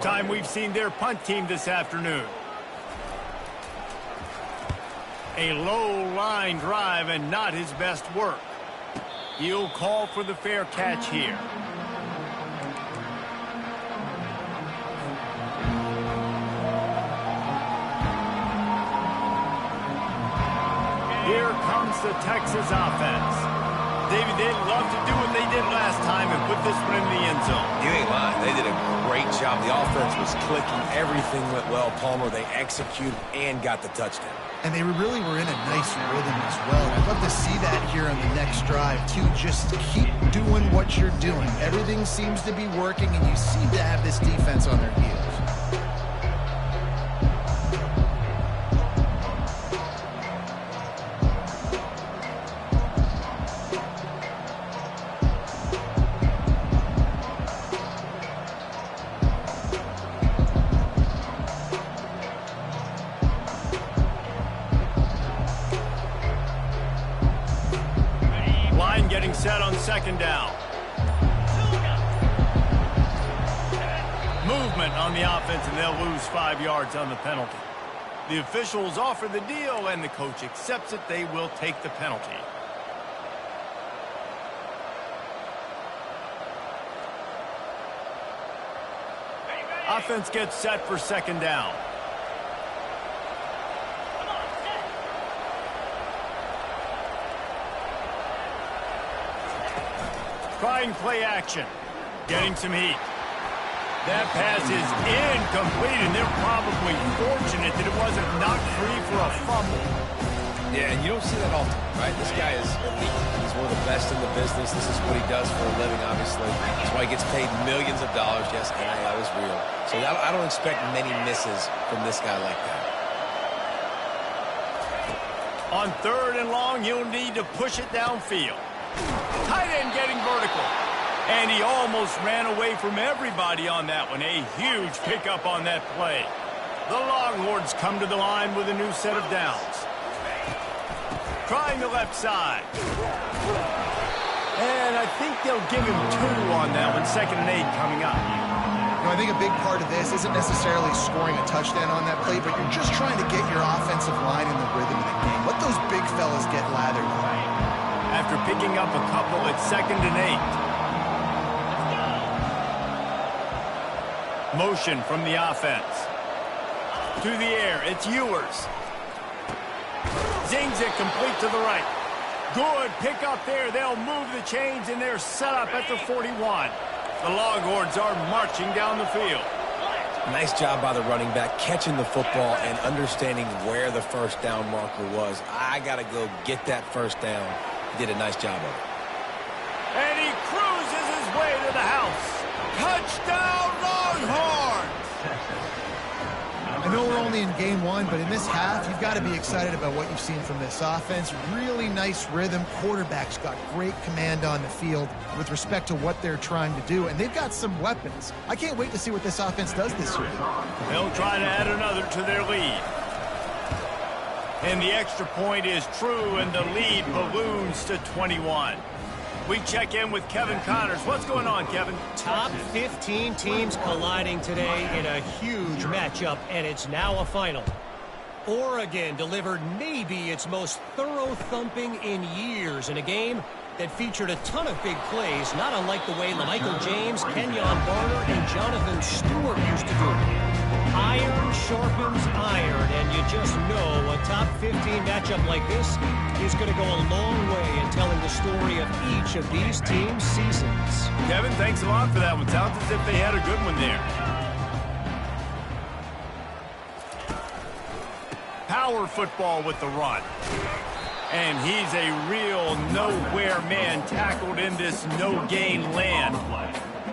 Time we've seen their punt team this afternoon. A low line drive and not his best work. He'll call for the fair catch here. Here comes the Texas offense. David, they'd love to do what they did last time and put this one in the end zone. You ain't lying. They did a great job. The offense was clicking. Everything went well. Palmer, they executed and got the touchdown. And they really were in a nice rhythm as well. I'd love to see that here on the next drive, too. Just keep doing what you're doing. Everything seems to be working, and you seem to have this defense on their heels. Getting set on second down. Movement on the offense, and they'll lose 5 yards on the penalty. The officials offer the deal, and the coach accepts it. They will take the penalty. Offense gets set for second down. Trying play action. Getting some heat. That pass is incomplete, and they're probably fortunate that it wasn't knocked free for a fumble. Yeah, and you don't see that often, right? This guy is elite. He's one of the best in the business. This is what he does for a living, obviously. That's why he gets paid millions of dollars. Yes, NIL is real. So I don't expect many misses from this guy like that. On third and long, you'll need to push it downfield. Tight end getting vertical. And he almost ran away from everybody on that one. A huge pickup on that play. The Longhorns come to the line with a new set of downs. Trying the left side. And I think they'll give him 2 on that one. 2nd and 8 coming up. You know, I think a big part of this isn't necessarily scoring a touchdown on that play, but you're just trying to get your offensive line in the rhythm of the game. Let those big fellas get lathered up. After picking up a couple, it's 2nd and 8. Motion from the offense. To the air, it's Ewers. Zings it complete to the right. Good pick up there. They'll move the chains, and they're set up at the 41. The Longhorns are marching down the field. Nice job by the running back, catching the football and understanding where the first down marker was. I got to go get that first down. He did a nice job of it. And he cruises his way to the house. Touchdown, Longhorns! I know we're only in game 1, but in this half, you've got to be excited about what you've seen from this offense. Really nice rhythm. Quarterback's got great command on the field with respect to what they're trying to do, and they've got some weapons. I can't wait to see what this offense does this year. They'll try to add another to their lead. And the extra point is true, and the lead balloons to 21. We check in with Kevin Connors. What's going on, Kevin? Top 15 teams colliding today in a huge matchup, and it's now a final. Oregon delivered maybe its most thorough thumping in years in a game that featured a ton of big plays, not unlike the way LaMichael James, Kenyon Barner, and Jonathan Stewart used to do it. Iron sharpens iron, and you just know a top 15 matchup like this is going to go a long way in telling the story of each of these teams' seasons. Kevin, thanks a lot for that one. Sounds as if they had a good one there. Power football with the run. And he's a real nowhere man tackled in this no-gain land.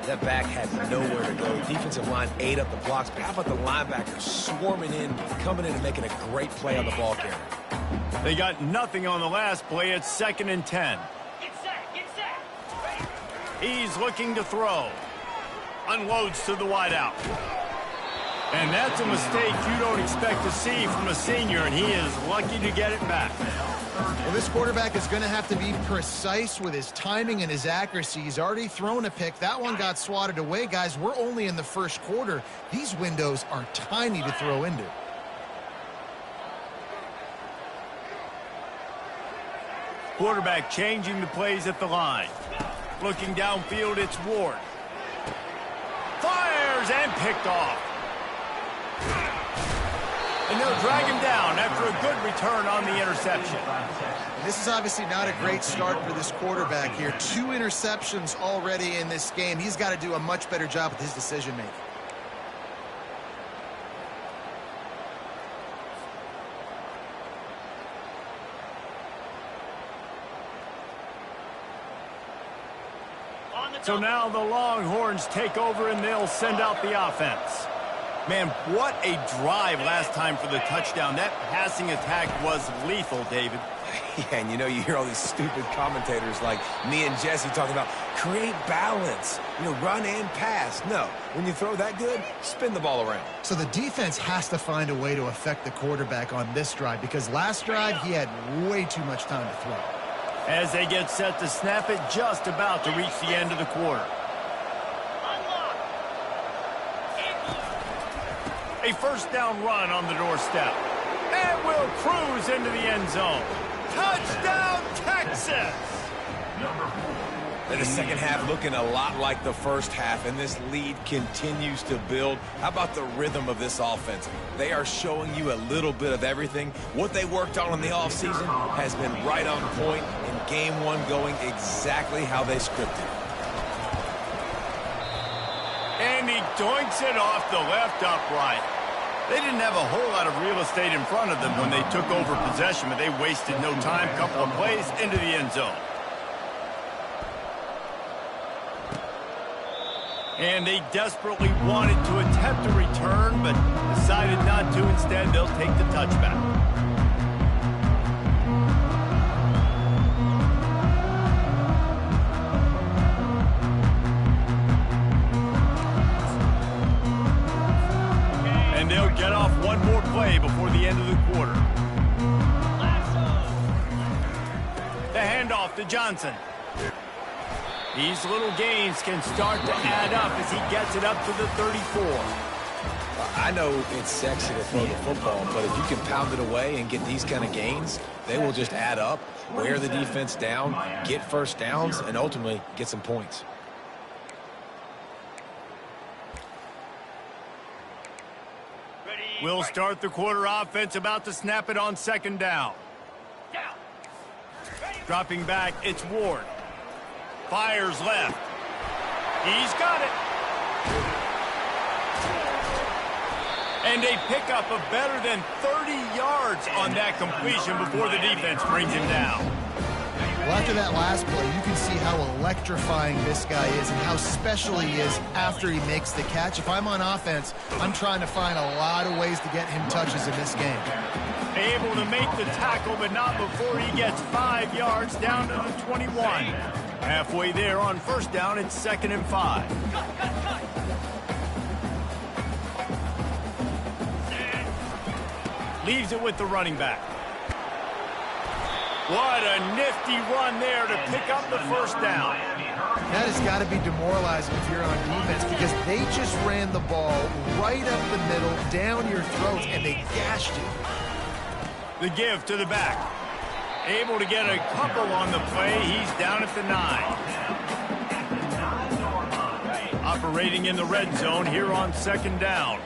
That back had nowhere to go. Defensive line ate up the blocks, but how about the linebackers swarming in, coming in and making a great play on the ball carrier? They got nothing on the last play. It's 2nd and 10. Get set. He's looking to throw. Unloads to the wideout. And that's a mistake you don't expect to see from a senior, and he is lucky to get it back. Well, this quarterback is going to have to be precise with his timing and his accuracy. He's already thrown a pick. That one got swatted away. Guys, we're only in the first quarter. These windows are tiny to throw into. Quarterback changing the plays at the line. Looking downfield, it's Ward. Fires and picked off. And they'll drag him down after a good return on the interception. This is obviously not a great start for this quarterback here. 2 interceptions already in this game. He's got to do a much better job with his decision-making. So now the Longhorns take over and they'll send out the offense. Man, what a drive last time for the touchdown. That passing attack was lethal, David. Yeah, and you hear all these stupid commentators like me and Jesse talking about create balance, run and pass. No, when you throw that good, spin the ball around. So the defense has to find a way to affect the quarterback on this drive because last drive he had way too much time to throw. As they get set to snap it, just about to reach the end of the quarter. A first down run on the doorstep. And will cruise into the end zone. Touchdown, Texas! And the second half looking a lot like the first half, and this lead continues to build. How about the rhythm of this offense? They are showing you a little bit of everything. What they worked on in the offseason has been right on point, and game one going exactly how they scripted. And he doinks it off the left upright. They didn't have a whole lot of real estate in front of them when they took over possession, but they wasted no time. Couple of plays into the end zone. And they desperately wanted to attempt a return, but decided not to. Instead, they'll take the touchback. And they'll get off one more play before the end of the quarter. The handoff to Johnson. These little gains can start to add up as he gets it up to the 34. I know it's sexy to throw the football, but if you can pound it away and get these kind of gains, they will just add up, wear the defense down, get first downs, and ultimately get some points. We'll start the quarter offense, about to snap it on second down. Dropping back, it's Ward. Fires left. He's got it. And a pickup of better than 30 yards on that completion before the defense brings him down. Well, after that last play, you can see how electrifying this guy is and how special he is after he makes the catch. If I'm on offense, I'm trying to find a lot of ways to get him touches in this game. Able to make the tackle, but not before he gets 5 yards down to the 21. Halfway there on first down, it's 2nd and 5. Leaves it with the running back. What a nifty run there to pick up the first down. That has got to be demoralizing if you're on defense because they just ran the ball right up the middle, down your throat, and they gashed you. The give to the back. Able to get a couple on the play. He's down at the 9. Operating in the red zone here on second down.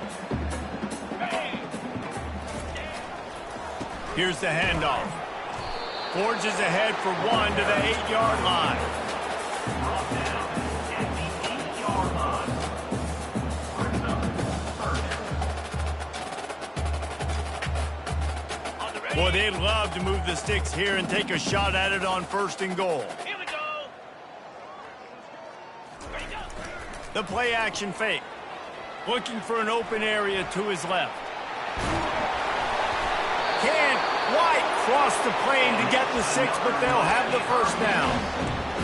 Here's the handoff. Forges ahead for one to the 8-yard line. Boy, they'd love to move the sticks here and take a shot at it on 1st and goal. Here we go. The play action fake. Looking for an open area to his left. Can't quite cross the plane to get the 6, but they'll have the first down.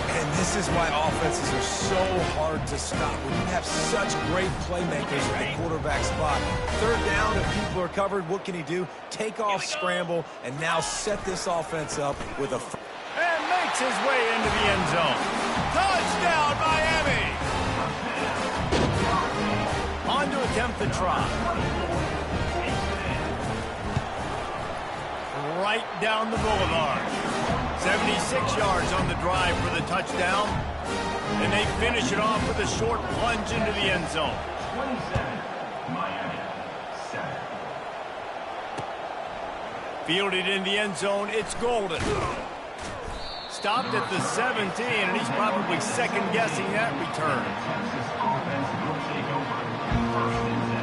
And this is why offenses are so hard to stop. When you have such great playmakers at the quarterback spot, third down, if people are covered, what can he do? Take off, scramble, and now set this offense up with a... And makes his way into the end zone. Touchdown, Miami! On to attempt the try. Right down the boulevard. 76 yards on the drive for the touchdown. And they finish it off with a short plunge into the end zone. 27, Miami, 7. Fielded in the end zone, it's Golden. Stopped at the 17, and he's probably second-guessing that return. Texas offense will take over. First and 10.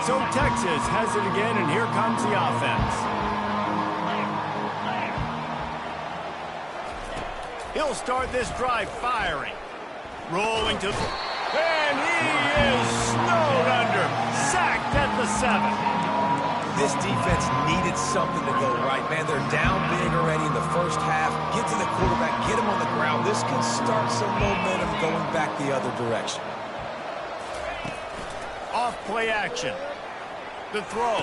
So Texas has it again, and here comes the offense. He'll start this drive firing. Rolling to... And he is snowed under. Sacked at the 7. This defense needed something to go right, man. They're down big already in the first half. Get to the quarterback, get him on the ground. This could start some momentum going back the other direction. Off play action. The throw.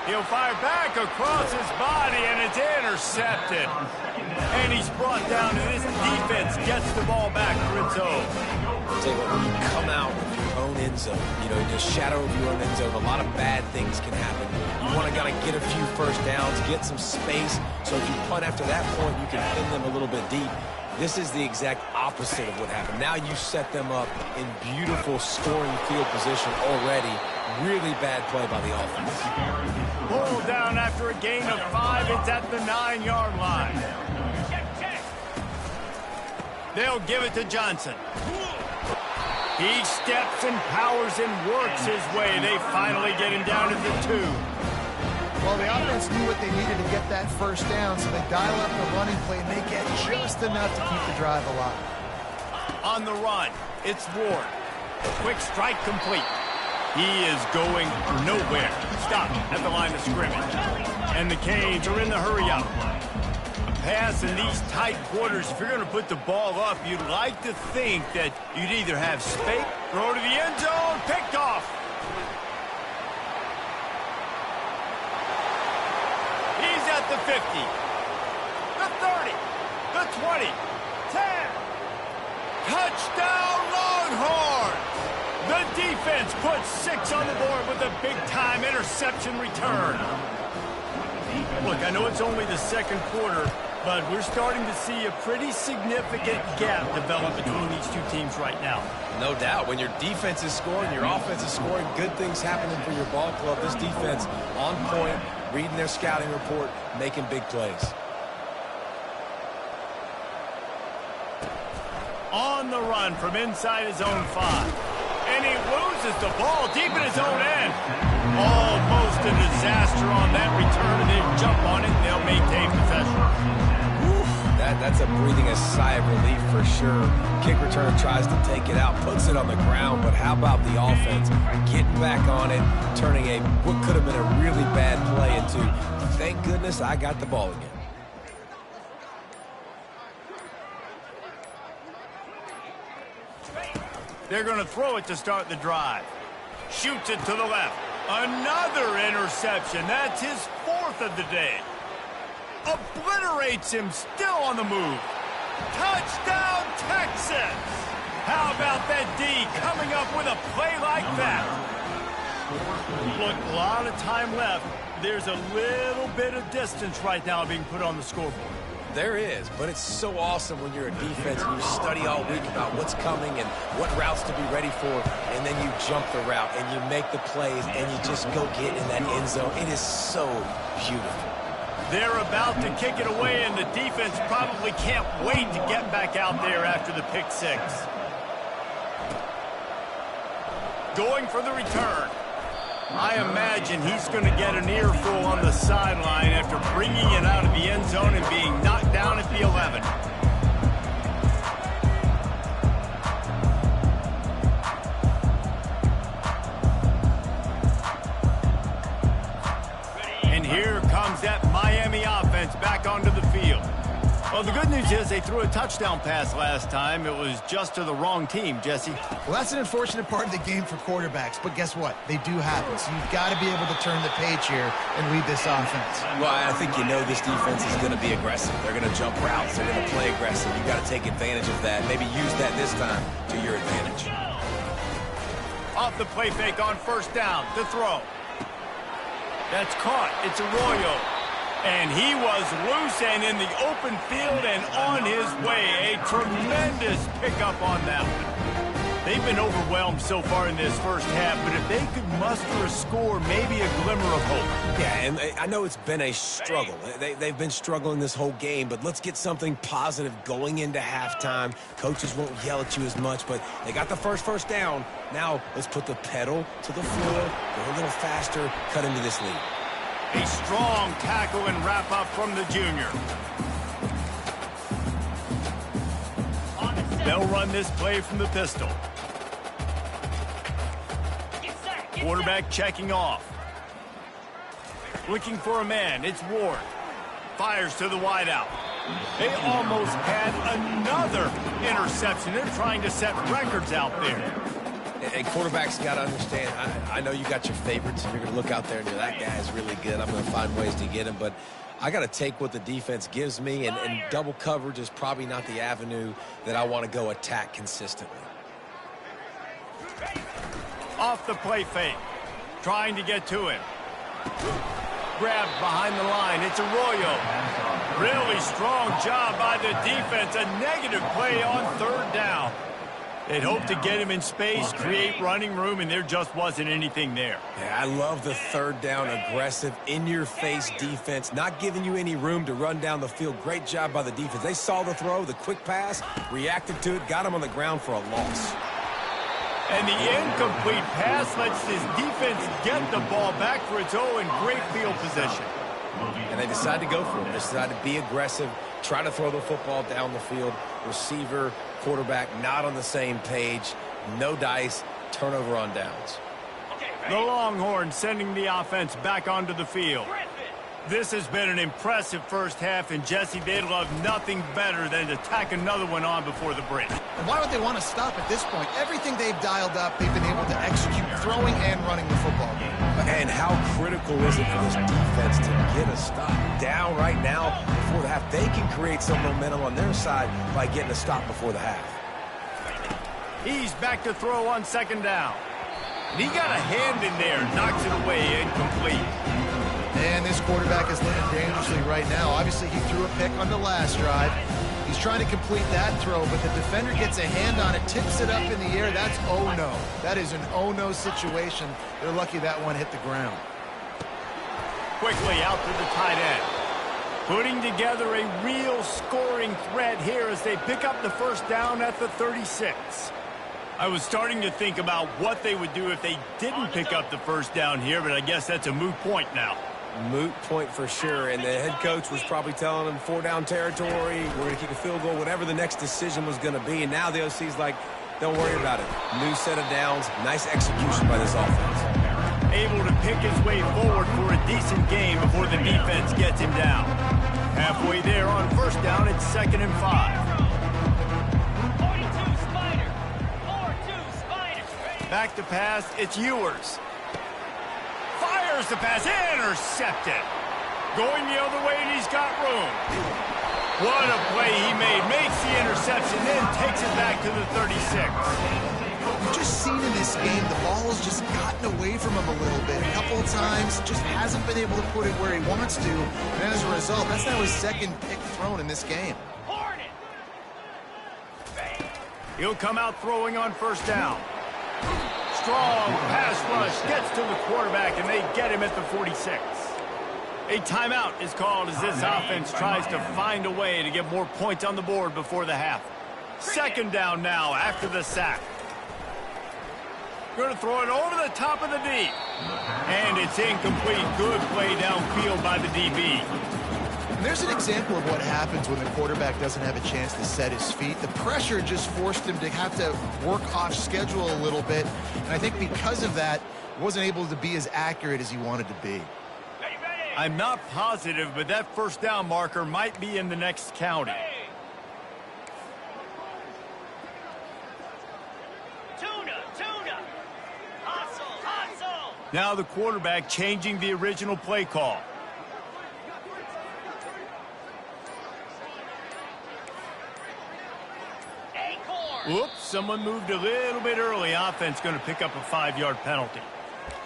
He'll fire back across his body, and it's intercepted. And he's brought down, and this defense gets the ball back for its own. I'll tell you what, when you come out with your own end zone, you know, just shadow of your own end zone, a lot of bad things can happen. You want to kind of get a few first downs, get some space, so if you punt after that point, you can pin them a little bit deep. This is the exact opposite of what happened. Now you set them up in beautiful scoring field position already. Really bad play by the offense. Pulled down after a gain of 5. It's at the 9-yard line. They'll give it to Johnson. He steps and powers and works his way. They finally get him down at the 2. Well, the offense knew what they needed to get that first down, so they dial up the running play and make it just enough to keep the drive alive. On the run, it's Ward. Quick strike complete. He is going nowhere. Stop at the line of scrimmage. And the Canes are in the hurry-up. A pass in these tight quarters, if you're going to put the ball up, you'd like to think that you'd either have space, throw to the end zone, picked off. He's at the 50, the 30, the 20, 10. Touchdown, Longhorns! The defense puts 6 on the board with a big-time interception return. Look, I know it's only the second quarter, but we're starting to see a pretty significant gap develop between these two teams right now. No doubt. When your defense is scoring, your offense is scoring, good things happening for your ball club. This defense on point, reading their scouting report, making big plays. On the run from inside his own 5. And he loses the ball deep in his own end. Almost a disaster on that return, and they'll jump on it, and they'll maintain possession. That's a breathing a sigh of relief for sure. Kick return tries to take it out, puts it on the ground, but how about the offense getting back on it, turning what could have been a really bad play into, thank goodness I got the ball again. They're going to throw it to start the drive. Shoots it to the left. Another interception. That's his 4th of the day. Obliterates him, still on the move. Touchdown, Texas! How about that D coming up with a play like that? Look, a lot of time left. There's a little bit of distance right now being put on the scoreboard. There is, but it's so awesome when you're a defense and you study all week about what's coming and what routes to be ready for, and then you jump the route and you make the plays and you just go get in that end zone. It is so beautiful. They're about to kick it away, and the defense probably can't wait to get back out there after the pick 6. Going for the return. I imagine he's going to get an earful on the sideline after bringing it out of the end zone and being knocked down at the 11. is they threw a touchdown pass last time. It was just to the wrong team, Jesse. Well, that's an unfortunate part of the game for quarterbacks, but guess what? They do happen, so you've got to be able to turn the page here and lead this offense. Well, I think you know this defense is going to be aggressive. They're going to jump routes. They're going to play aggressive. You've got to take advantage of that. Maybe use that this time to your advantage. Off the play fake on first down. To throw. That's caught. It's Arroyo. And he was loose and in the open field and on his way. A tremendous pickup on that one. They've been overwhelmed so far in this first half, but if they could muster a score, maybe a glimmer of hope. Yeah, and I know it's been a struggle. They've been struggling this whole game, but let's get something positive going into halftime. Coaches won't yell at you as much, but they got the first down. Now let's put the pedal to the floor, go a little faster, cut into this lead. A strong tackle and wrap-up from the junior. They'll run this play from the pistol. Quarterback checking off. Looking for a man. It's Ward. Fires to the wideout. They almost had another interception. They're trying to set records out there. And quarterbacks got to understand, I know you got your favorites, and you're going to look out there and go, that guy is really good. I'm going to find ways to get him. But I got to take what the defense gives me, and double coverage is probably not the avenue that I want to go attack consistently. Off the play fake. Trying to get to him. Grabbed behind the line. It's Arroyo. Really strong job by the defense. A negative play on third down. They'd hope to get him in space, create running room, and there just wasn't anything there. Yeah, I love the third down, aggressive, in-your-face defense, not giving you any room to run down the field. Great job by the defense. They saw the throw, the quick pass, reacted to it, got him on the ground for a loss. And the incomplete pass lets his defense get the ball back for its own in great field position. And they decide to go for it. They decide to be aggressive, try to throw the football down the field. Receiver, quarterback not on the same page. No dice, turnover on downs. The Longhorns sending the offense back onto the field. This has been an impressive first half, and Jesse, they'd love nothing better than to tack another one on before the break. And why would they want to stop at this point? Everything they've dialed up, they've been able to execute throwing and running the football game. And how critical is it for this defense to get a stop? Down right now before the half. They can create some momentum on their side by getting a stop before the half. He's back to throw on second down. And he got a hand in there, knocks it away, incomplete. And this quarterback is living dangerously right now. Obviously, he threw a pick on the last drive. He's trying to complete that throw, but the defender gets a hand on it, tips it up in the air. That's oh-no. That is an oh-no situation. They're lucky that one hit the ground. Quickly out to the tight end. Putting together a real scoring threat here as they pick up the first down at the 36. I was starting to think about what they would do if they didn't pick up the first down here, but I guess that's a moot point now. Moot point for sure, and the head coach was probably telling them 4-down territory, we're going to kick a field goal, whatever the next decision was going to be, and now the OC's like, don't worry about it. New set of downs, nice execution by this offense. Able to pick his way forward for a decent game before the defense gets him down. Halfway there on first down, it's 2nd and 5. 42 Spider. 4-2 Spider. Back to pass, it's Ewers. Fires the pass, intercepted. Going the other way, and he's got room. What a play he made. Makes the interception, then takes it back to the 36. You've just seen in this game, the ball has just gotten away from him a little bit. A couple of times, just hasn't been able to put it where he wants to. And as a result, that's now his second pick thrown in this game. Hornet. He'll come out throwing on first down. Strong pass rush gets to the quarterback, and they get him at the 46. A timeout is called as this offense tries to find a way to get more points on the board before the half. 2nd down now after the sack. Going to throw it over the top of the D. And it's incomplete. Good play downfield by the DB. And there's an example of what happens when the quarterback doesn't have a chance to set his feet. The pressure just forced him to have to work off schedule a little bit. And I think because of that, he wasn't able to be as accurate as he wanted to be. I'm not positive, but that first down marker might be in the next county. Now the quarterback changing the original play call. Whoops, someone moved a little bit early. Offense going to pick up a 5-yard penalty.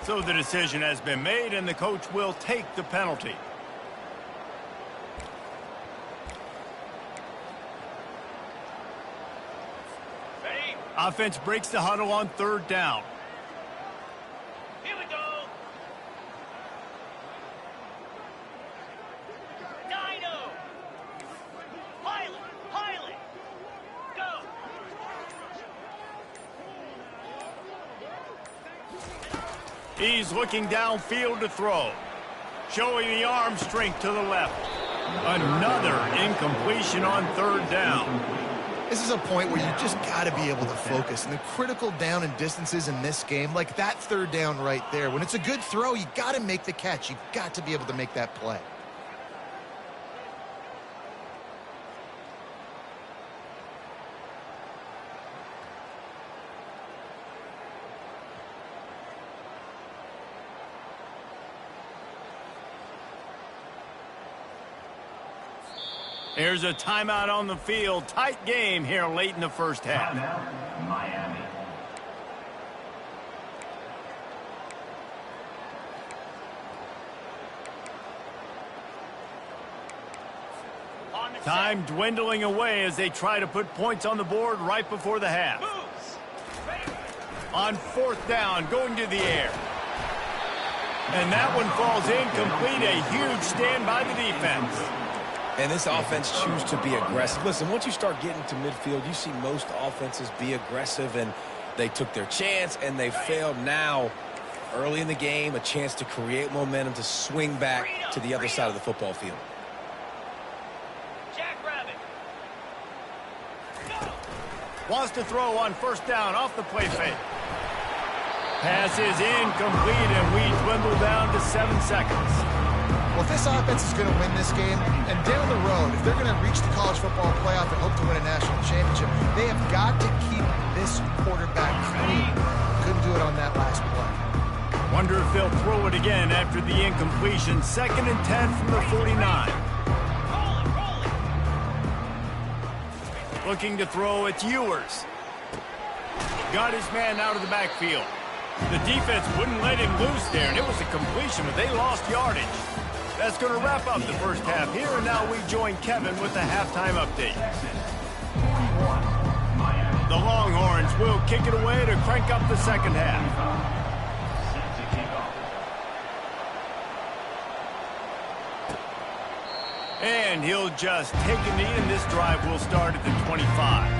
So the decision has been made, and the coach will take the penalty. Ready? Offense breaks the huddle on 3rd down. Here we go. Dino. Pilot. Go. He's looking downfield to throw. Showing the arm strength to the left. Another incompletion on 3rd down. This is a point where you just got to be able to focus. And the critical down and distances in this game, like that 3rd down right there, when it's a good throw, you got to make the catch. You've got to be able to make that play. Here's a timeout on the field. Tight game here late in the first half. Timeout, Miami. On the Time dwindling away as they try to put points on the board right before the half. moves. Ready? On 4th down, going to the air. And that one falls incomplete. A huge stand by the defense. And this offense choose to be aggressive. Listen, once you start getting to midfield, you see most offenses be aggressive, and they took their chance, and they failed. Now, early in the game, a chance to create momentum to swing back to the other side of the football field. Jackrabbit. Go. Wants to throw on 1st down off the play fake. Pass is incomplete, and we dwindle down to 7 seconds. Well, if this offense is going to win this game, and down the road, if they're going to reach the college football playoff and hope to win a national championship, they have got to keep this quarterback clean. Couldn't do it on that last play. Wonder if they'll throw it again after the incompletion. 2nd and 10 from the 49. Roll it. Looking to throw, it's Ewers. Got his man out of the backfield. The defense wouldn't let him loose there, and it was a completion, but they lost yardage. That's going to wrap up the first half here, and now we join Kevin with the halftime update. 41, Miami. The Longhorns will kick it away to crank up the second half. Set to kick off. And he'll just take a knee, and this drive will start at the 25.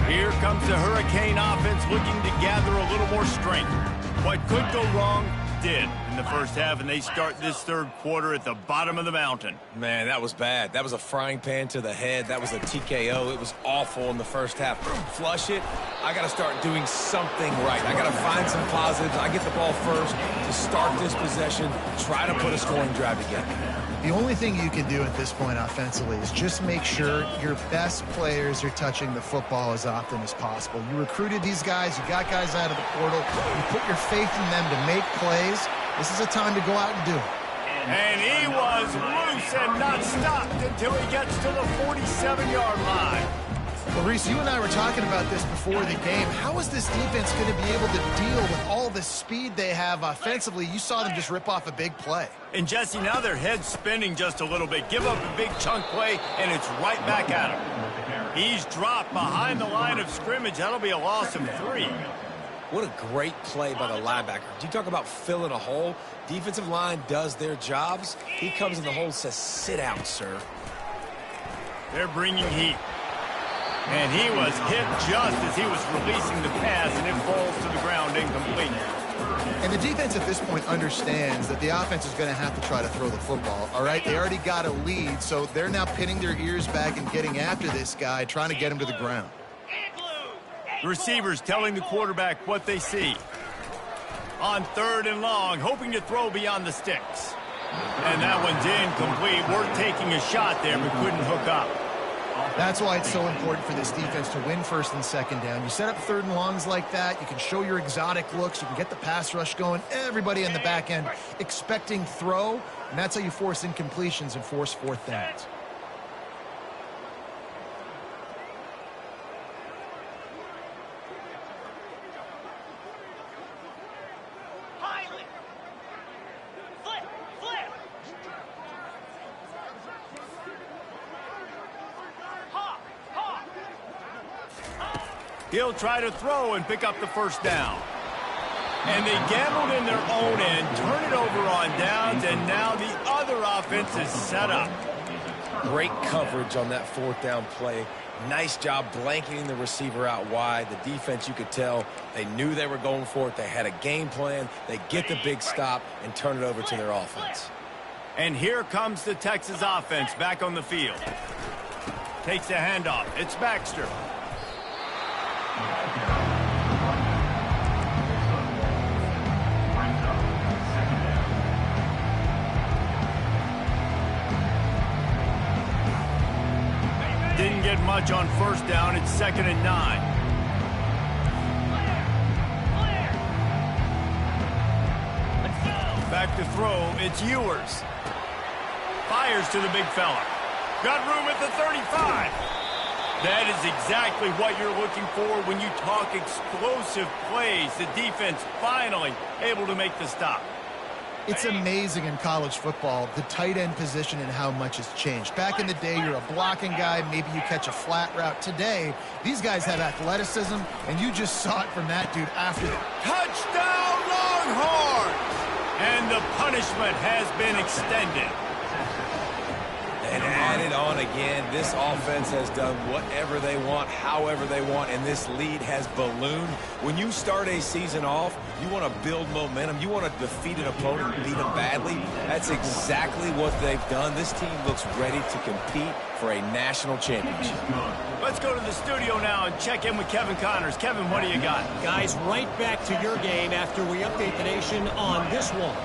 Here comes the Hurricane offense looking to gather a little more strength. What could go wrong did in the first half, and they start this 3rd quarter at the bottom of the mountain. Man, that was bad. That was a frying pan to the head. That was a TKO. It was awful in the first half. Flush it. I got to start doing something right. I got to find some positives. I get the ball first to start this possession, try to put a scoring drive together. The only thing you can do at this point offensively is just make sure your best players are touching the football as often as possible. You recruited these guys. You got guys out of the portal. You put your faith in them to make plays. This is a time to go out and do it. And he was loose and not stopped until he gets to the 47-yard line. Well, Reese, you and I were talking about this before the game. How is this defense going to be able to deal with all the speed they have offensively? You saw them just rip off a big play. And Jesse, now their head's spinning just a little bit. Give up a big chunk play, and it's right back at him. He's dropped behind the line of scrimmage. That'll be a loss of 3. What a great play by the linebacker. Do you talk about filling a hole? Defensive line does their jobs. He comes in the hole and says, sit down, sir. They're bringing heat. And he was hit just as he was releasing the pass, and it falls to the ground incomplete. And the defense at this point understands that the offense is going to have to try to throw the football, all right? They already got a lead, so they're now pinning their ears back and getting after this guy, trying to get him to the ground. The receivers telling the quarterback what they see. On 3rd and long, hoping to throw beyond the sticks. And that one's incomplete. We're taking a shot there, but couldn't hook up. That's why it's so important for this defense to win first and second down. You set up third and longs like that, you can show your exotic looks, you can get the pass rush going, everybody in the back end expecting throw, and that's how you force incompletions and force fourth downs. Highly. Flip. Hawk. He'll try to throw and pick up the first down. And they gambled in their own end, turn it over on downs, and now the other offense is set up. Great coverage on that fourth down play. Nice job blanketing the receiver out wide. The defense, you could tell, they knew they were going for it. They had a game plan. They get the big stop and turn it over to their offense. And here comes the Texas offense back on the field. Takes the handoff. It's Baxter. Didn't get much on first down. It's 2nd and 9. Let's go. Back to throw. It's Ewers. Fires to the big fella. Got room at the 35. That is exactly what you're looking for when you talk explosive plays. The defense finally able to make the stop. It's amazing in college football, the tight end position and how much has changed. Back in the day, you're a blocking guy, maybe you catch a flat route. Today, these guys have athleticism, and you just saw it from that dude after that. Touchdown, Longhorns! And the punishment has been extended. And added on again. This offense has done whatever they want, however they want, and this lead has ballooned. When you start a season off, you want to build momentum. You want to defeat an opponent and beat them badly. That's exactly what they've done. This team looks ready to compete for a national championship. Let's go to the studio now and check in with Kevin Connors. Kevin, what do you got? Guys, right back to your game after we update the nation on this one.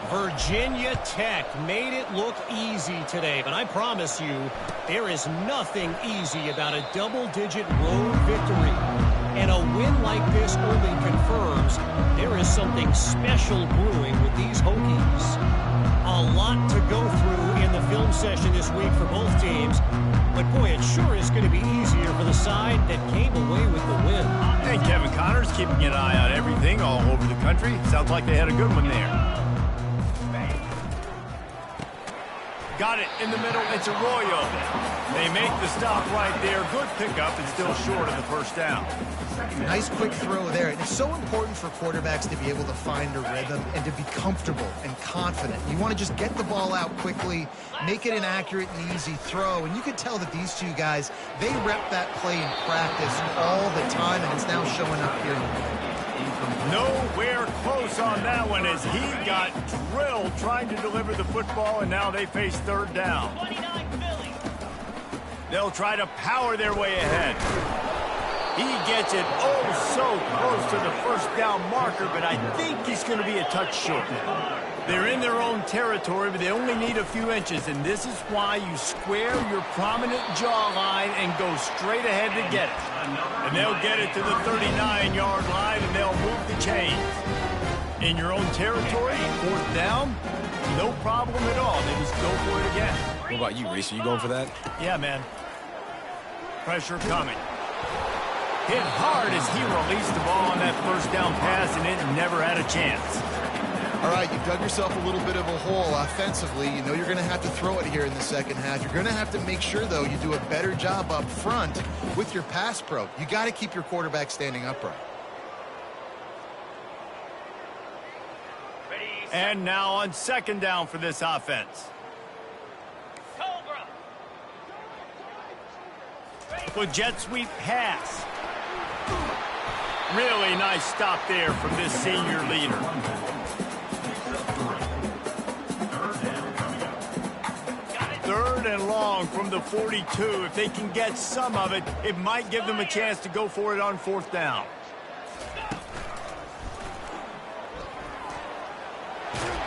Virginia Tech made it look easy today, but I promise you, there is nothing easy about a double-digit road victory. And a win like this only confirms there is something special brewing with these Hokies. A lot to go through in the film session this week for both teams, but boy, it sure is going to be easier for the side that came away with the win. And Kevin Connors keeping an eye on everything all over the country. Sounds like they had a good one there. Got it in the middle. It's Arroyo. They make the stop right there. Good pickup and still short of the first down. Nice quick throw there. And it's so important for quarterbacks to be able to find a rhythm and to be comfortable and confident. You want to just get the ball out quickly, make it an accurate and easy throw. And you could tell that these two guys, they rep that play in practice all the time, and it's now showing up here. Nowhere close on that one as he got drilled trying to deliver the football, and now they face third down. 29 Philly. They'll try to power their way ahead. He gets it so close to the first down marker, but I think he's going to be a touch short. They're in their own territory, but they only need a few inches, and this is why you square your prominent jawline and go straight ahead to get it. And they'll get it to the 39-yard line, and they'll move the chains. In your own territory, fourth down, no problem at all. They just go for it again. What about you, Reese? Are you going for that? Yeah, man. Pressure coming. Hit hard as he released the ball on that first down pass, and it never had a chance. All right, you've dug yourself a little bit of a hole offensively. You know you're going to have to throw it here in the second half. You're going to have to make sure, though, you do a better job up front with your pass pro. You got to keep your quarterback standing upright. And now on second down for this offense. Cobra. Good jet sweep pass. Really nice stop there from this senior leader. Third and long from the 42. If they can get some of it, it might give them a chance to go for it on fourth down.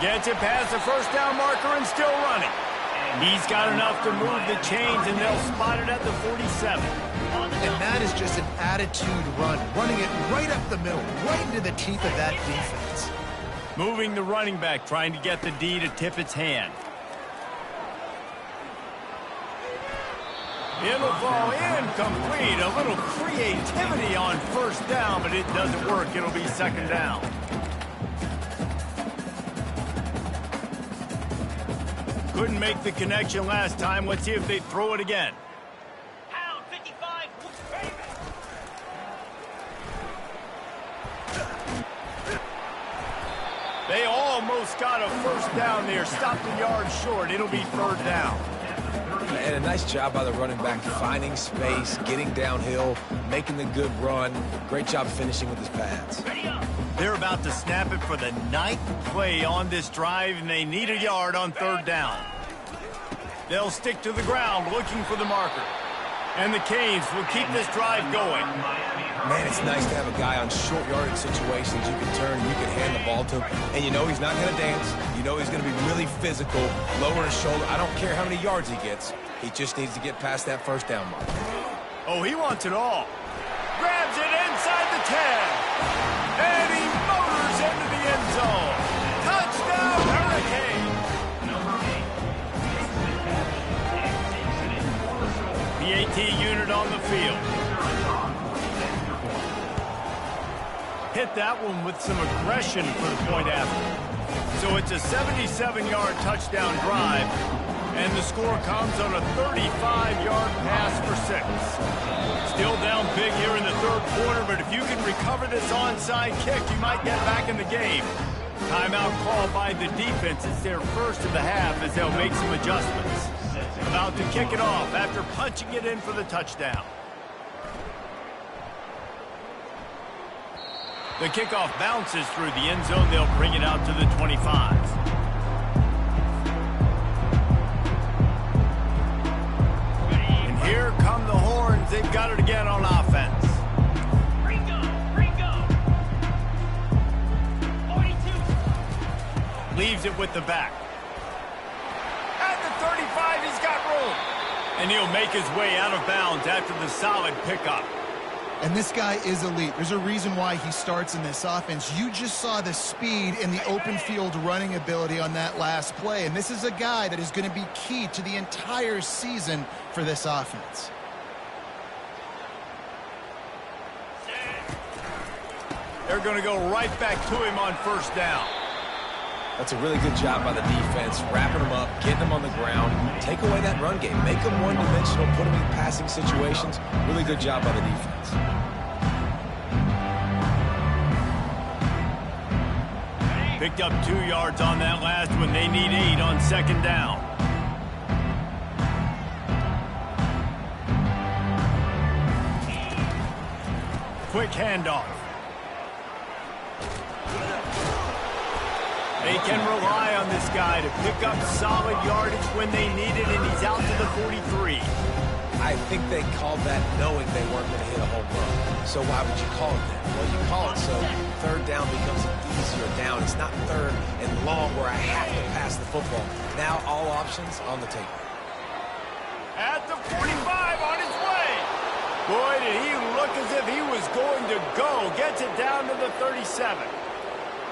Gets it past the first down marker and still running. He's got enough to move the chains, and they'll spot it at the 47. And that is just an attitude run, running it right up the middle, right into the teeth of that defense. Moving the running back, trying to get the D to tip its hand. It'll fall incomplete. A little creativity on first down, but it doesn't work. It'll be second down. Couldn't make the connection last time. Let's see if they throw it again. Pound 55. They almost got a first down there. Stopped a yard short. It'll be third down. And a nice job by the running back, finding space, getting downhill, making the good run. Great job finishing with his pads. They're about to snap it for the 9th play on this drive, and they need a yard on third down. They'll stick to the ground looking for the marker. And the Canes will keep this drive going. Man, it's nice to have a guy on short yardage situations you can turn, you can hand the ball to him, and you know he's not going to dance. You know he's going to be really physical, lower his shoulder. I don't care how many yards he gets. He just needs to get past that first down mark. Oh, he wants it all. Grabs it inside the 10. And he motors into the end zone. Touchdown, Hurricane. PAT unit on the field. Hit that one with some aggression for the point after. So it's a 77-yard touchdown drive, and the score comes on a 35-yard pass for 6. Still down big here in the third quarter, but if you can recover this onside kick, you might get back in the game. Timeout call by the defense. It's their first of the half as they'll make some adjustments. About to kick it off after punching it in for the touchdown. The kickoff bounces through the end zone. They'll bring it out to the 25. And here come the horns. They've got it again on offense. Ringo. 42. Leaves it with the back. At the 35, he's got room. And he'll make his way out of bounds after the solid pickup. And this guy is elite. There's a reason why he starts in this offense. You just saw the speed and the open field running ability on that last play. And this is a guy that is going to be key to the entire season for this offense. They're going to go right back to him on first down. That's a really good job by the defense, wrapping them up, getting them on the ground, take away that run game, make them one-dimensional, put them in passing situations. Really good job by the defense. Picked up 2 yards on that last one. They need 8 on second down. Quick handoff. They can rely on this guy to pick up solid yardage when they need it, and he's out to the 43. I think they called that knowing they weren't going to hit a home run. So why would you call it that? Well, you call it so third down becomes an easier down. It's not third and long where I have to pass the football. Now all options on the table. At the 45, on his way. Boy, did he look as if he was going to go. Gets it down to the 37.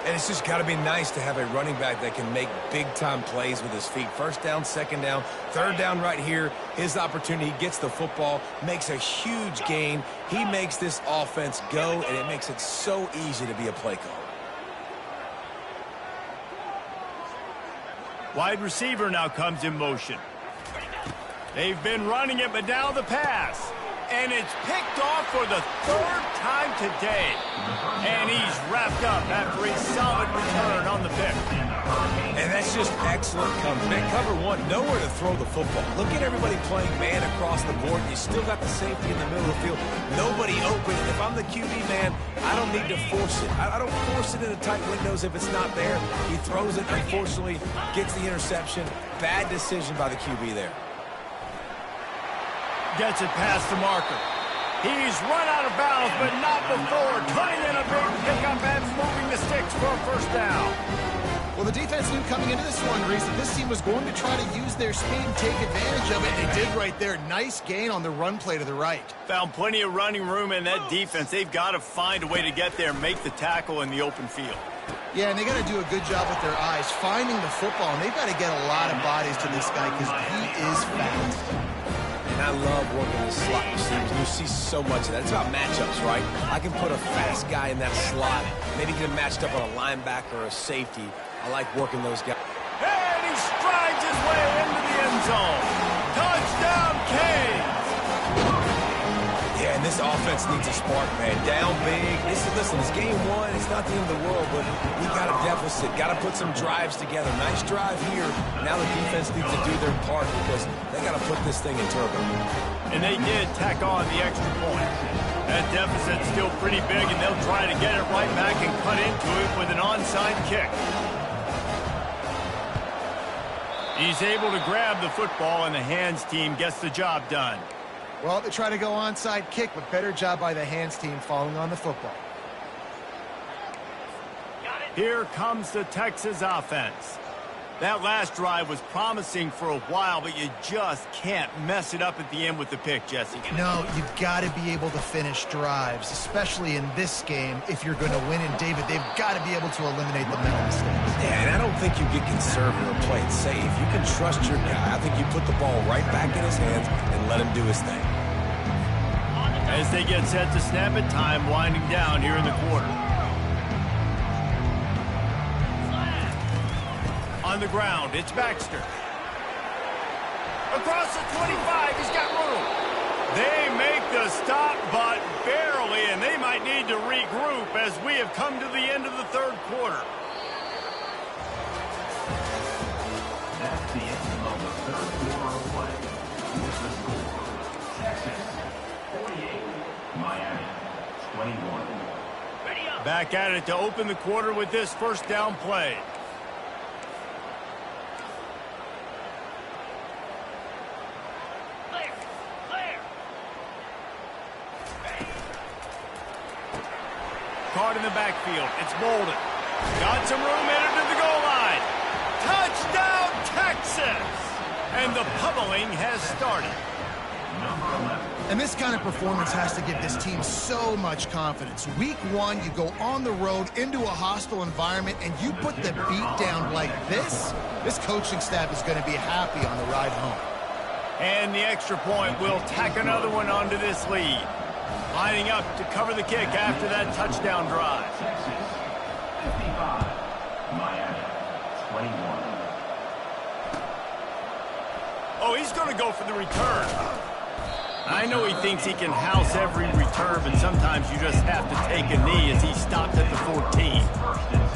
And it's just got to be nice to have a running back that can make big-time plays with his feet. First down, second down, third down right here. His opportunity, he gets the football, makes a huge gain. He makes this offense go, and it makes it so easy to be a play caller. Wide receiver now comes in motion. They've been running it, but now the pass. And it's picked off for the 3rd time today. And he's wrapped up after a solid return on the pick. And that's just excellent coverage. Man, cover one, nowhere to throw the football. Look at everybody playing man across the board. You still got the safety in the middle of the field. Nobody open. If I'm the QB, man, I don't need to force it. I don't force it into tight windows if it's not there. He throws it, unfortunately, gets the interception. Bad decision by the QB there. Gets it past the marker. He's run out of bounds, but not before turning in a big pickup and moving the sticks for a first down. Well, the defense knew coming into this one, Reese, that this team was going to try to use their speed and take advantage of it. They did right there. Nice gain on the run play to the right. Found plenty of running room in that defense. They've got to find a way to get there and make the tackle in the open field. Yeah, and they got to do a good job with their eyes, finding the football, and they've got to get a lot of bodies to this guy because he is fast. And I love working the slot receivers. You see so much of that. It's about matchups, right? I can put a fast guy in that slot, maybe get him matched up on a linebacker or a safety. I like working those guys. And he strides his way into the end zone. Touchdown, Canes! Yeah, and this offense needs a spark, man. Down big. Listen, it's game one. It's not the end of the world, but we got a deficit. Got to put some drives together. Nice drive here. Now the defense needs to do their part because they got to put this thing in turbo. And they did tack on the extra point. That deficit's still pretty big, and they'll try to get it right back and cut into it with an onside kick. He's able to grab the football, and the hands team gets the job done. Well, they try to go onside kick, but better job by the hands team falling on the football. Here comes the Texas offense. That last drive was promising for a while, but you just can't mess it up at the end with the pick, Jesse. No, you've got to be able to finish drives, especially in this game. If you're going to win, and David, they've got to be able to eliminate the mental mistakes. Yeah, and I don't think you get conservative or play it safe. You can trust your guy. I think you put the ball right back in his hands and let him do his thing. As they get set to snap it, time winding down here in the quarter. On the ground, it's Baxter. Across the 25, he's got room. They make the stop, but barely, and they might need to regroup as we have come to the end of the third quarter. That's the end of the third quarter of play. With the score, Texas 48, Miami 21. Ready up. Back at it to open the quarter with this first down play. Clear. Clear. Caught in the backfield. It's Bolden. Got some room in it to the goal line. Touchdown, Texas! And the pummeling has started. And this kind of performance has to give this team so much confidence. Week one, you go on the road into a hostile environment, and you put the beat down like this, this coaching staff is going to be happy on the ride home. And the extra point will tack another one onto this lead. Lining up to cover the kick after that touchdown drive. Texas 55, Miami 21. Oh, he's going to go for the return. I know he thinks he can house every return, but sometimes you just have to take a knee as he stopped at the 14. First and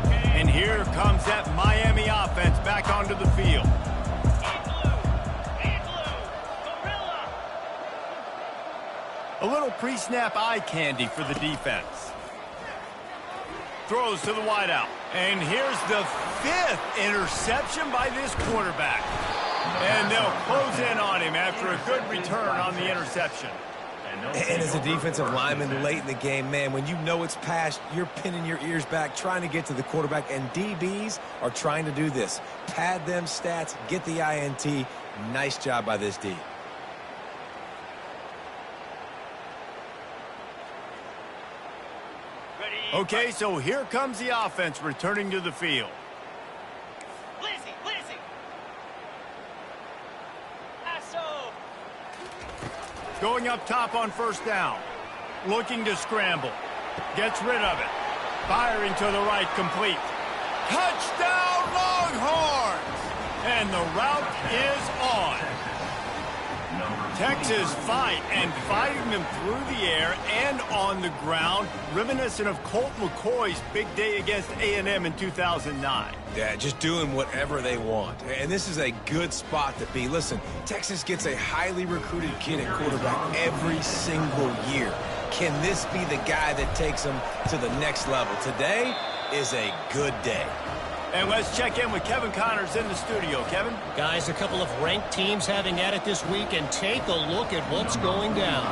10. And here comes that Miami offense back onto the field. Gorilla. A little pre-snap eye candy for the defense. Throws to the wideout. And here's the 5th interception by this quarterback. And they'll close in on him after a good return on the interception. And as a defensive lineman late in the game, man, when you know it's past, you're pinning your ears back, trying to get to the quarterback, and DBs are trying to do this. Pad them stats, get the INT. Nice job by this D. Ready. Okay, so here comes the offense returning to the field. Lizzie. Passo. Going up top on first down. Looking to scramble. Gets rid of it. Firing to the right, complete. Touchdown, Longhorns! And the route is on. Texas fight and fighting them through the air and on the ground, reminiscent of Colt McCoy's big day against A&M in 2009. Yeah, just doing whatever they want. And this is a good spot to be. Listen, Texas gets a highly recruited kid at quarterback every single year. Can this be the guy that takes them to the next level? Today is a good day. And let's check in with Kevin Connors in the studio. Kevin? Guys, a couple of ranked teams having at it this week, and take a look at what's going down.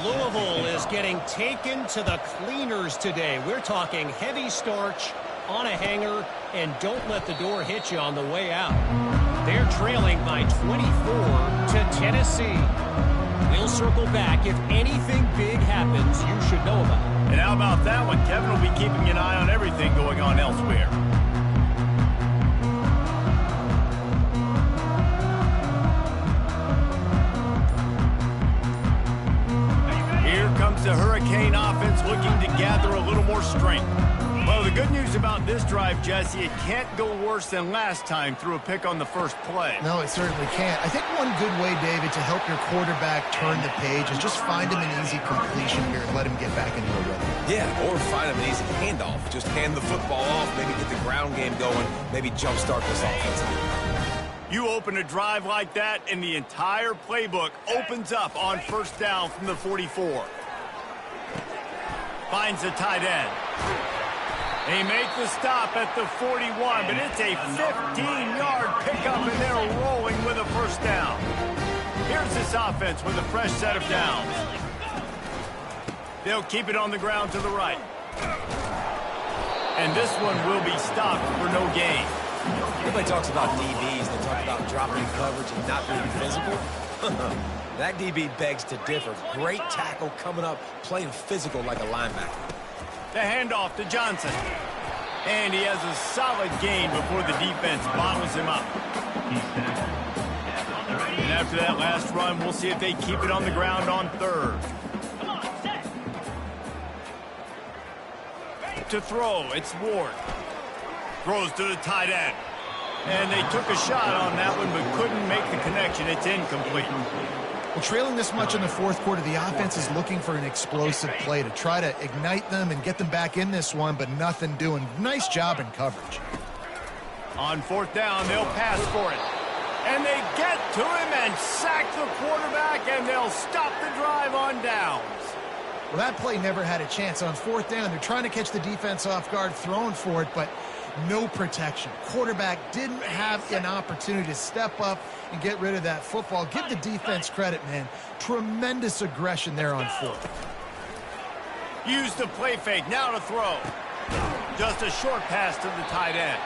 Louisville is getting taken to the cleaners today. We're talking heavy starch on a hanger, and don't let the door hit you on the way out. They're trailing by 24 to Tennessee. We'll circle back. If anything big happens, you should know about it. And how about that one? Kevin will be keeping an eye on everything going on elsewhere. Here comes the Hurricane offense looking to gather a little more strength. Well, the good news about this drive, Jesse, it can't go worse than last time through a pick on the first play. No, it certainly can't. I think one good way, David, to help your quarterback turn the page is just find him an easy completion here and let him get back into a rhythm. Yeah, or find him an easy handoff. Just hand the football off, maybe get the ground game going, maybe jumpstart this offense. You open a drive like that, and the entire playbook opens up on first down from the 44. Finds the tight end. They make the stop at the 41, but it's a 15-yard pickup, and they're rolling with a first down. Here's this offense with a fresh set of downs. They'll keep it on the ground to the right. And this one will be stopped for no gain. Everybody talks about DBs. They talk about dropping coverage and not being physical. That DB begs to differ. Great tackle coming up, playing physical like a linebacker. The handoff to Johnson. And he has a solid gain before the defense bottles him up. And after that last run, we'll see if they keep it on the ground on third. To throw, it's Ward. Throws to the tight end. And they took a shot on that one, but couldn't make the connection. It's incomplete. Well, trailing this much in the fourth quarter, the offense is looking for an explosive play to try to ignite them and get them back in this one, but nothing doing. Nice job in coverage. On fourth down, they'll pass for it. And they get to him and sack the quarterback, and they'll stop the drive on downs. Well, that play never had a chance. On fourth down, they're trying to catch the defense off guard, throwing for it, but no protection. Quarterback didn't have an opportunity to step up and get rid of that football. Give the defense credit, man. Tremendous aggression there on fourth. Use the play fake. Now to throw. Just a short pass to the tight end.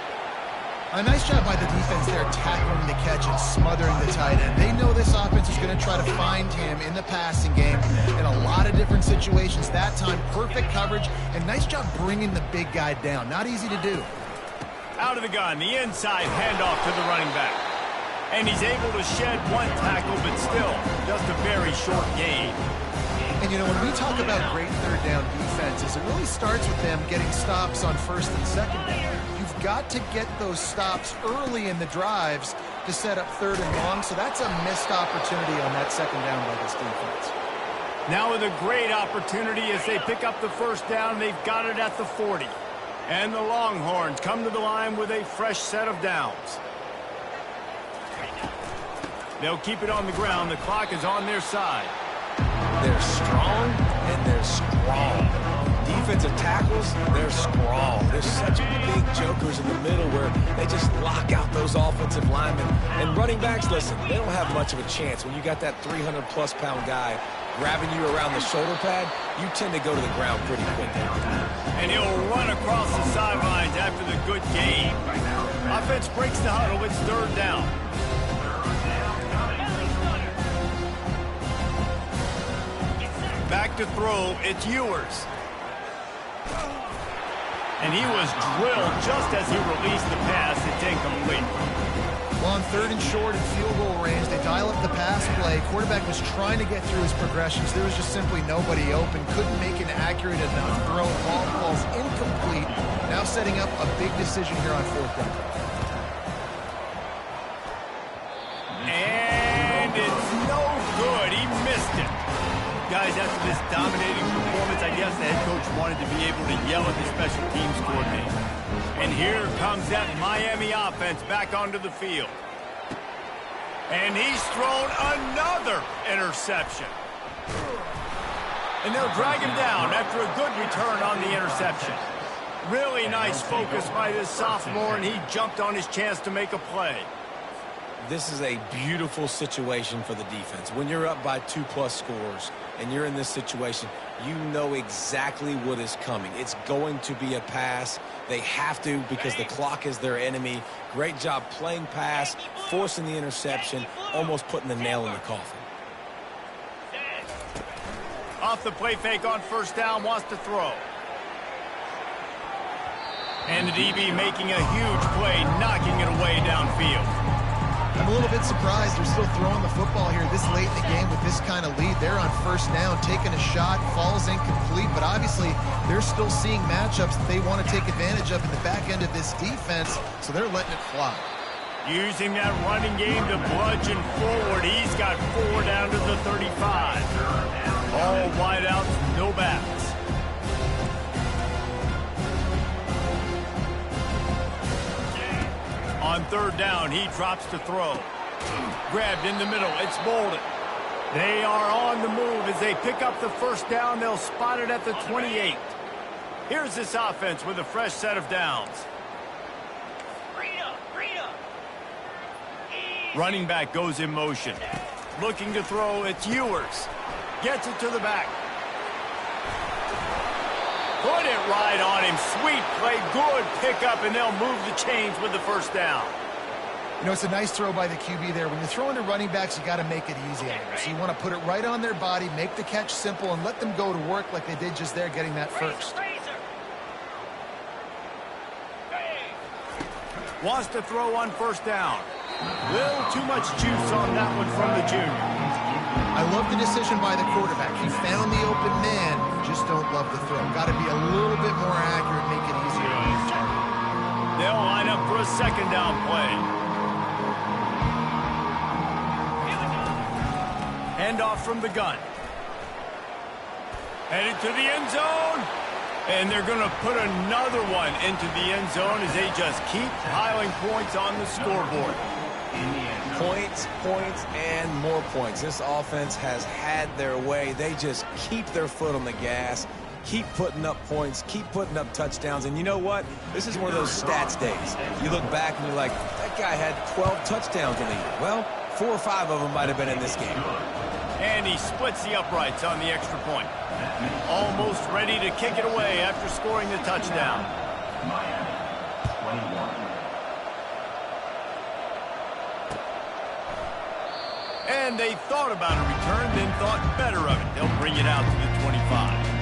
A nice job by the defense there, tackling the catch and smothering the tight end. They know this offense is going to try to find him in the passing game in a lot of different situations. That time, perfect coverage, and nice job bringing the big guy down. Not easy to do. Out of the gun, the inside handoff to the running back. And he's able to shed one tackle, but still just a very short gain. And, you know, when we talk about great third down defenses, it really starts with them getting stops on first and second down. You've got to get those stops early in the drives to set up third and long, so that's a missed opportunity on that second down by this defense. Now with a great opportunity as they pick up the first down, they've got it at the 40. And the Longhorns come to the line with a fresh set of downs. They'll keep it on the ground. The clock is on their side. They're strong and they're strong. Defensive tackles, they're strong. There's such big jokers in the middle where they just lock out those offensive linemen. And running backs, listen, they don't have much of a chance. When you got that 300-plus pound guy grabbing you around the shoulder pad, you tend to go to the ground pretty quickly. And he'll run across the sidelines after the good game. Offense breaks the huddle. It's third down. Back to throw. It's Ewers. And he was drilled just as he released the pass. It's incomplete. Well, on third and short and field goal range, they dial up the pass play. Quarterback was trying to get through his progressions. There was just simply nobody open. Couldn't make an accurate enough throw. Ball falls incomplete. Now setting up a big decision here on fourth down. And it's no good. He missed it. Guys, after this dominating performance, I guess the head coach wanted to be able to yell at the special teams coordinator. And here comes that Miami offense back onto the field. And he's thrown another interception. And they'll drag him down after a good return on the interception. Really nice focus by this sophomore, and he jumped on his chance to make a play. This is a beautiful situation for the defense. When you're up by 2+ scores and you're in this situation, you know exactly what is coming. It's going to be a pass. They have to because the clock is their enemy. Great job playing pass, forcing the interception, almost putting the nail in the coffin. Off the play fake on first down, wants to throw. And the DB making a huge play, knocking it away downfield. I'm a little bit surprised they're still throwing the football here this late in the game with this kind of lead. They're on first down, taking a shot, falls incomplete, but obviously they're still seeing matchups that they want to take advantage of in the back end of this defense, so they're letting it fly. Using that running game to bludgeon forward. He's got 4 down to the 35. All wideouts, no backs. On third down, he drops to throw. Grabbed in the middle. It's Bolden. They are on the move. As they pick up the first down, they'll spot it at the 28. Here's this offense with a fresh set of downs. Running back goes in motion. Looking to throw, it's Ewers. Gets it to the back. Put it right on him. Sweet play, good pickup, and they'll move the chains with the first down. You know, it's a nice throw by the QB there. When you're throwing to running backs, you got to make it easy on them. So you want to put it right on their body, make the catch simple, and let them go to work like they did just there, getting that first. Wants to throw on first down. Little too much juice on that one from the junior. I love the decision by the quarterback. He found the open man, just don't love the throw. Got to be a little bit more accurate, make it easier on the target. They'll line up for a second down play. Handoff from the gun. Headed to the end zone. And they're going to put another one into the end zone as they just keep piling points on the scoreboard. Points, points, and more points. This offense has had their way. They just keep their foot on the gas, keep putting up points, keep putting up touchdowns. And you know what? This is one of those stats days. You look back and you're like, that guy had 12 touchdowns in the year. Well, 4 or 5 of them might have been in this game. And he splits the uprights on the extra point. Almost ready to kick it away after scoring the touchdown. Miami, 21. And they thought about a return, then thought better of it. They'll bring it out to the 25.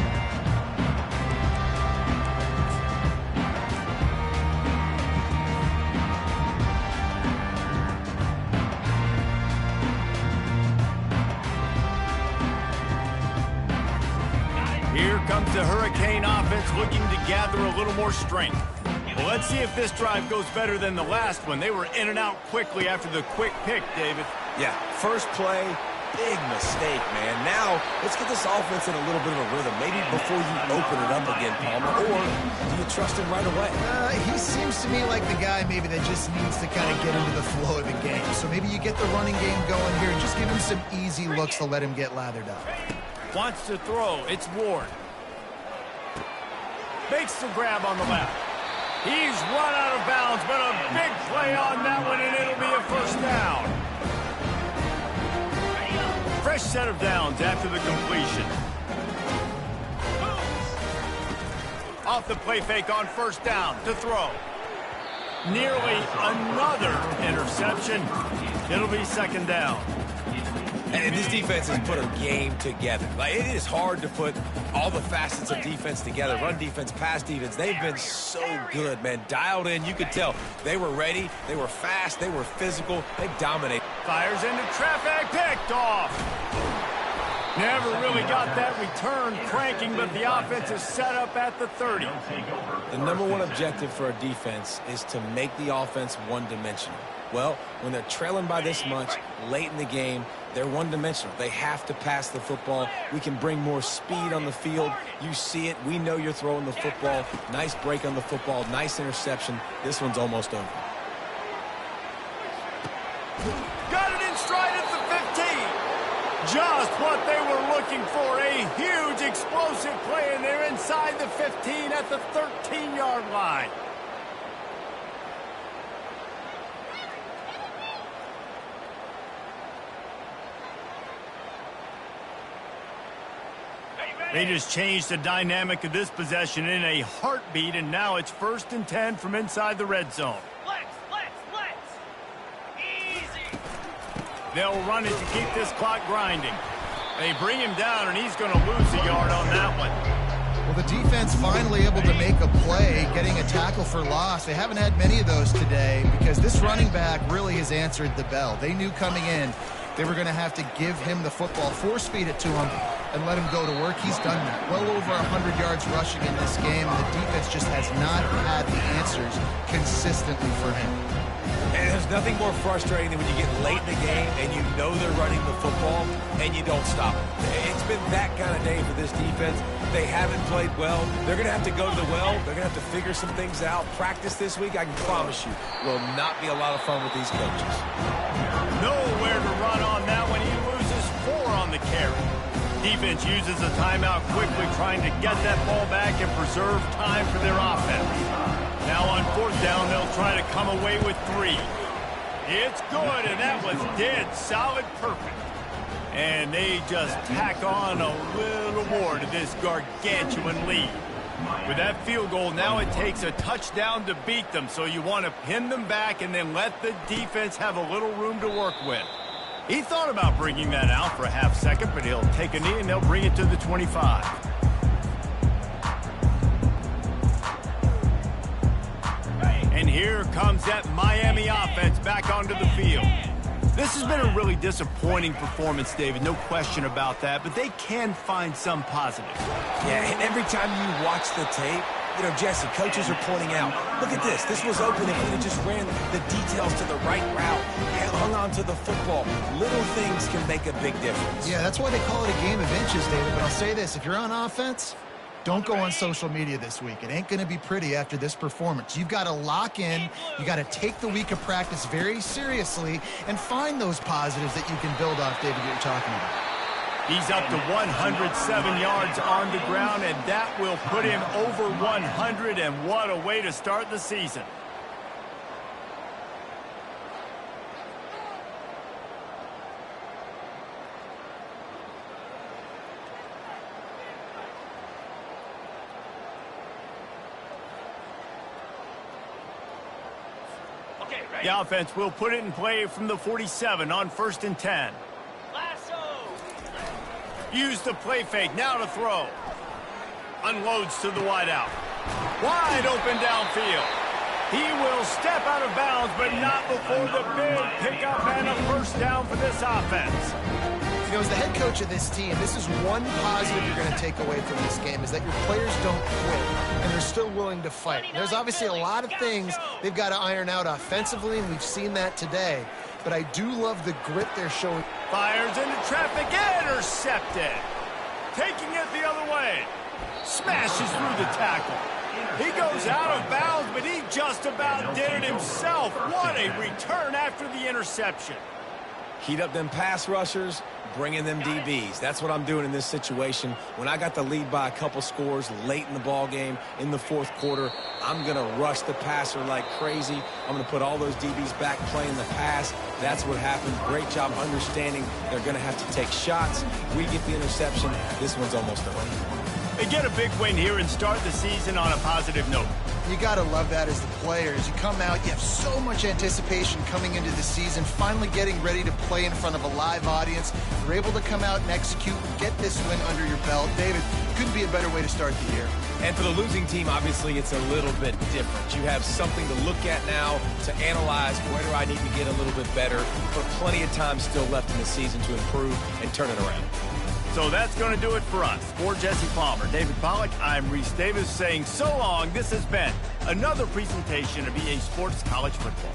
Here comes the Hurricane offense looking to gather a little more strength. Well, let's see if this drive goes better than the last one. They were in and out quickly after the quick pick, David. Yeah, first play, big mistake, man. Now, let's get this offense in a little bit of a rhythm. Maybe before you open it up again, Palmer, or do you trust him right away? He seems to me like the guy maybe that just needs to kind of get into the flow of the game. So maybe you get the running game going here and just give him some easy looks to let him get lathered up. Wants to throw. It's Ward. Makes the grab on the left. He's run out of bounds, but a big play on that one, and it'll be a first down. Fresh set of downs after the completion. Off the play fake on first down to throw. Nearly another interception. It'll be second down. And this defense has put a game together. Like, it is hard to put all the facets of defense together. Run defense, pass defense. They've been so good, man. Dialed in. You could tell they were ready. They were fast. They were physical. They dominate. Fires into traffic. Picked off. Never really got that return cranking, but the offense is set up at the 30. The number one objective for a defense is to make the offense one-dimensional. Well, when they're trailing by this much late in the game, they're one-dimensional. They have to pass the football. We can bring more speed on the field. You see it. We know you're throwing the football. Nice break on the football. Nice interception. This one's almost over. Got it in stride at the 15. Just what they were looking for. A huge explosive play, and they're inside the 15 at the 13-yard line. They just changed the dynamic of this possession in a heartbeat, and now it's 1st and 10 from inside the red zone. Flex. Easy. They'll run it to keep this clock grinding. They bring him down, and he's going to lose a yard on that one. Well, the defense finally able to make a play, getting a tackle for loss. They haven't had many of those today because this running back really has answered the bell. They knew coming in they were going to have to give him the football, force feed it to him, and let him go to work. He's done that. Well over 100 yards rushing in this game, and the defense just has not had the answers consistently for him. And there's nothing more frustrating than when you get late in the game and you know they're running the football and you don't stop them. It's been that kind of day for this defense. They haven't played well. They're going to have to go to the well. They're going to have to figure some things out. Practice this week, I can promise you, will not be a lot of fun with these coaches. Nowhere to run on that one. He loses 4 on the carry. Defense uses a timeout quickly, trying to get that ball back and preserve time for their offense. Now on 4th down, they'll try to come away with 3. It's good, and that was dead solid perfect. And they just tack on a little more to this gargantuan lead. With that field goal, now it takes a touchdown to beat them, so you want to pin them back and then let the defense have a little room to work with. He thought about bringing that out for a half second, but he'll take a knee and they'll bring it to the 25. And here comes that Miami offense back onto the field. This has been a really disappointing performance, David, no question about that, but they can find some positives. Yeah, and every time you watch the tape, you know, Jesse, coaches are pointing out, look at this. This was open if he just ran the details to the right route, hung on to the football. Little things can make a big difference. Yeah, that's why they call it a game of inches, David. But I'll say this, if you're on offense, don't go on social media this week. It ain't going to be pretty after this performance. You've got to lock in. You got to take the week of practice very seriously and find those positives that you can build off, David, that you're talking about. He's up to 107 yards on the ground, and that will put him over 100, and what a way to start the season. Okay, ready? The offense will put it in play from the 47 on 1st and 10. Lasso. Use the play fake, now to throw. Unloads to the wideout. Wide open downfield. He will step out of bounds, but not before the big pickup and a 1st down for this offense. You know, as the head coach of this team, this is one positive you're going to take away from this game, is that your players don't quit, and they're still willing to fight. There's obviously a lot of things they've got to iron out offensively, and we've seen that today. But I do love the grit they're showing. Fires into traffic, intercepted. Taking it the other way. Smashes through the tackle. He goes out of bounds, but he just about did it himself. What a return after the interception. Heat up them pass rushers, bring in them DBs. That's what I'm doing in this situation. When I got the lead by a couple scores late in the ball game, in the 4th quarter, I'm going to rush the passer like crazy. I'm going to put all those DBs back playing the pass. That's what happened. Great job understanding they're going to have to take shots. We get the interception. This one's almost over. They get a big win here and start the season on a positive note. You got to love that as the players. You come out, you have so much anticipation coming into the season, finally getting ready to play in front of a live audience. You're able to come out and execute and get this win under your belt. David, couldn't be a better way to start the year. And for the losing team, obviously, it's a little bit different. You have something to look at now to analyze where do I need to get a little bit better, but plenty of time still left in the season to improve and turn it around. So that's going to do it for us. For Jesse Palmer, David Pollack, I'm Reese Davis saying so long. This has been another presentation of EA Sports College Football.